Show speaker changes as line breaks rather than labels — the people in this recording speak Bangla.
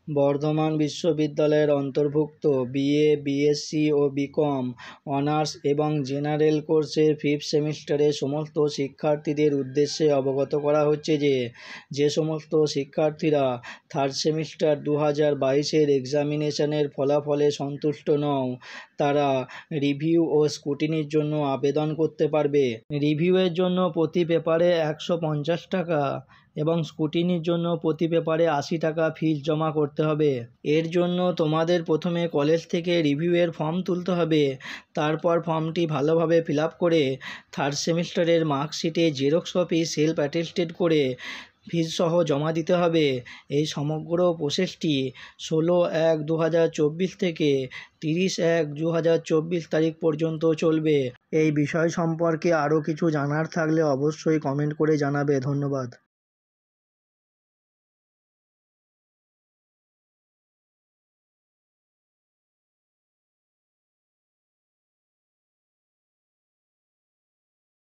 বর্ধমান বিশ্ববিদ্যালয়ের অন্তর্ভুক্ত বিএ, বিএসসি ও বিকম অনার্স এবং জেনারেল কোর্সের ফিফথ সেমিস্টারে সমস্ত শিক্ষার্থীদের উদ্দেশ্যে অবগত করা হচ্ছে যে সমস্ত শিক্ষার্থীরা থার্ড সেমিস্টার 2022-এর এক্সামিনেশনের ফলাফলে সন্তুষ্ট নও, তারা রিভিউ ও স্কুটিনির জন্য আবেদন করতে পারবে। রিভিউয়ের জন্য প্রতি পেপারে 150 টাকা এবং স্কুটিনির জন্য প্রতি পেপারে 80 টাকা ফিস জমা করতে হবে। এর জন্য তোমাদের প্রথমে কলেজ থেকে রিভিউয়ের ফর্ম তুলতে হবে। তারপর ফর্মটি ভালোভাবে ফিল আপ করে থার্ড সেমিস্টারের মার্কশিটে জেরক্স কপি সেলফ অ্যাটেস্টেড করে ফিস সহ জমা দিতে হবে। এই সমগ্র প্রসেসটি 16/1/2024 থেকে 30/1/2024 তারিখ পর্যন্ত চলবে। এই বিষয় সম্পর্কে আরও কিছু জানার থাকলে অবশ্যই কমেন্ট করে জানাবে। ধন্যবাদ।